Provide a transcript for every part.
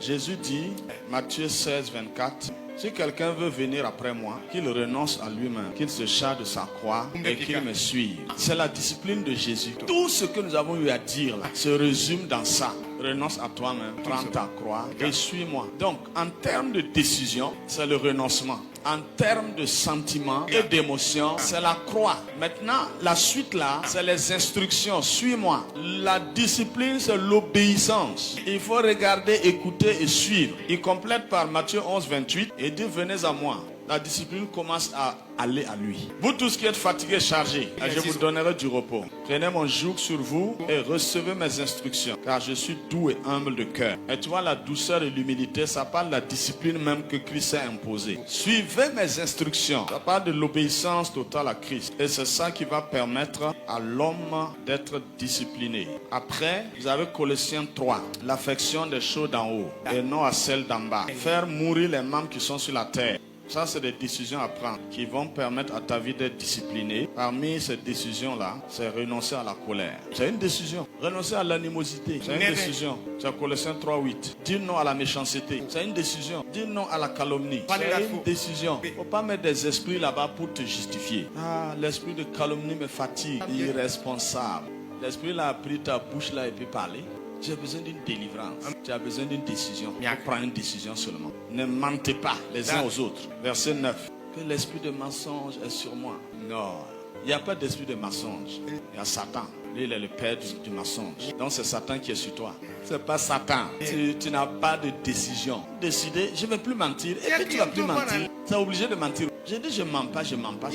Jésus dit, Matthieu 16, 24, si quelqu'un veut venir après moi, qu'il renonce à lui-même, qu'il se charge de sa croix et qu'il me suive. C'est la discipline de Jésus. Tout ce que nous avons eu à dire là, se résume dans ça. Renonce à toi-même, prends ta croix et suis-moi. Donc, en termes de décision, c'est le renoncement. En termes de sentiments et d'émotions, c'est la croix. Maintenant, la suite là, c'est les instructions. Suis-moi. La discipline, c'est l'obéissance. Il faut regarder, écouter et suivre. Il complète par Matthieu 11, 28 et dit, venez à moi. La discipline commence à aller à lui. Vous tous qui êtes fatigués, chargés, je vous donnerai du repos. Prenez mon joug sur vous et recevez mes instructions, car je suis doux et humble de cœur. Et tu vois, la douceur et l'humilité, ça parle de la discipline même que Christ a imposée. Suivez mes instructions. Ça parle de l'obéissance totale à Christ. Et c'est ça qui va permettre à l'homme d'être discipliné. Après, vous avez Colossiens 3, l'affection des choses d'en haut et non à celles d'en bas. Faire mourir les membres qui sont sur la terre. Ça, c'est des décisions à prendre qui vont permettre à ta vie d'être disciplinée. Parmi ces décisions-là, c'est renoncer à la colère. C'est une décision. Renoncer à l'animosité. C'est une décision. C'est Colossiens 3:8. Dire non à la méchanceté. C'est une décision. Dire non à la calomnie. C'est une décision. Il ne faut pas mettre des esprits là-bas pour te justifier. Ah, l'esprit de calomnie me fatigue. Irresponsable. L'esprit là a pris ta bouche là et peut parler. Tu as besoin d'une délivrance. Tu as besoin d'une décision. Prends une décision seulement. Ne mentez pas les uns aux autres. Verset 9. Que l'esprit de mensonge est sur moi. Non. Il n'y a pas d'esprit de mensonge. Il y a Satan. Lui, il est le père du mensonge. Donc c'est Satan qui est sur toi. C'est pas Satan. Tu n'as pas de décision. Décider, je ne vais plus mentir. Et puis tu ne vas plus mentir. Tu es obligé de mentir. Je dis je ne mens pas, je ne mens pas.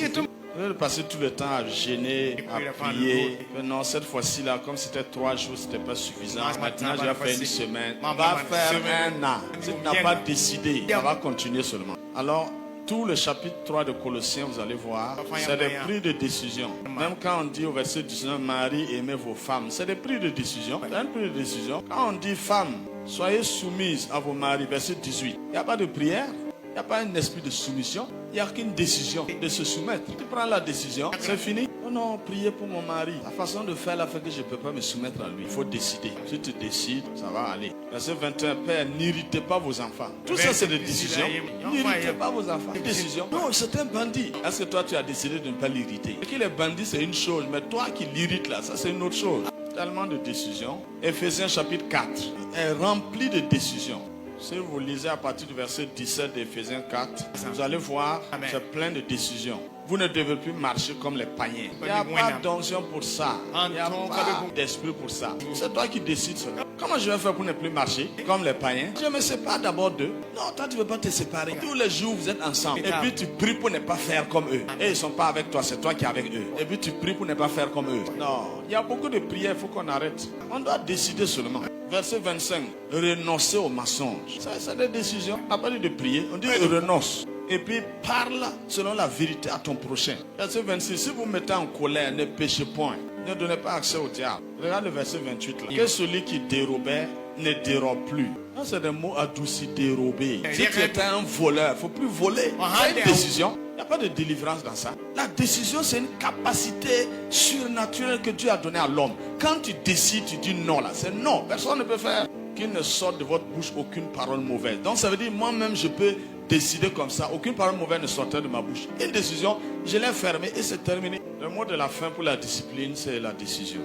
Je vais passer tout le temps à gêner, à prier. Mais non, cette fois-ci là, comme c'était 3 jours, c'était pas suffisant. Maintenant, je vais faire une semaine. Va faire un an. Si tu n'as pas décidé, ça va continuer seulement. Alors, tout le chapitre 3 de Colossiens, vous allez voir, c'est des prises de décision. Même quand on dit au verset 19, Marie, aimez vos femmes, c'est des prises de décision. C'est une prise de décision. Quand on dit femmes, soyez soumises à vos maris, verset 18, il n'y a pas de prière. Il n'y a pas un esprit de soumission. Il n'y a qu'une décision de se soumettre. Tu prends la décision, c'est fini. Non, non, priez pour mon mari. La façon de faire, la fait que je ne peux pas me soumettre à lui. Il faut décider. Si tu décides, ça va aller. Verset 21, Père, n'irritez pas vos enfants. Tout ça, c'est des décisions. N'irritez pas vos enfants. Une décision. Non, c'est un bandit. Est-ce que toi, tu as décidé de ne pas l'irriter? Et qu'il est bandit, c'est une chose. Mais toi qui l'irrites là, ça, c'est une autre chose. Tellement de décisions. Éphésiens chapitre 4 est rempli de décisions. Si vous lisez à partir du verset 17 d'Éphésiens 4, vous allez voir, c'est plein de décisions. Vous ne devez plus marcher comme les païens. Il n'y a pas d'onction pour ça. Il n'y a pas d'esprit pour ça. C'est toi qui décides cela. Comment je vais faire pour ne plus marcher comme les païens? Je me sépare d'abord d'eux. Non, toi tu ne veux pas te séparer. Tous les jours vous êtes ensemble. Et puis tu pries pour ne pas faire comme eux. Et ils ne sont pas avec toi, c'est toi qui es avec eux. Et puis tu pries pour ne pas faire comme eux. Non, il y a beaucoup de prières, il faut qu'on arrête. On doit décider seulement. Verset 25, renoncer au mensonge. Ça, c'est des décisions. À part de prier, on dit renonce. Et puis parle selon la vérité à ton prochain. Verset 26, si vous mettez en colère, ne péchez point. Ne donnez pas accès au diable. Regarde le verset 28 là. Que celui qui dérobait ne dérobe plus. C'est des mots adoucis, dérober. Si tu étais un voleur, il ne faut plus voler. C'est une décision. Il n'y a pas de délivrance dans ça. La décision, c'est une capacité surnaturelle que Dieu a donnée à l'homme. Quand tu décides, tu dis non là. C'est non. Personne ne peut faire. Qu'il ne sorte de votre bouche aucune parole mauvaise. Donc ça veut dire, moi-même, je peux décider comme ça. Aucune parole mauvaise ne sortait de ma bouche. Une décision, je l'ai fermée et c'est terminé. Le mot de la fin pour la discipline, c'est la décision.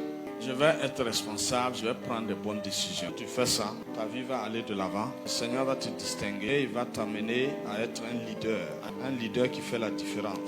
Je vais être responsable, je vais prendre de bonnes décisions. Tu fais ça, ta vie va aller de l'avant. Le Seigneur va te distinguer, il va t'amener à être un leader qui fait la différence.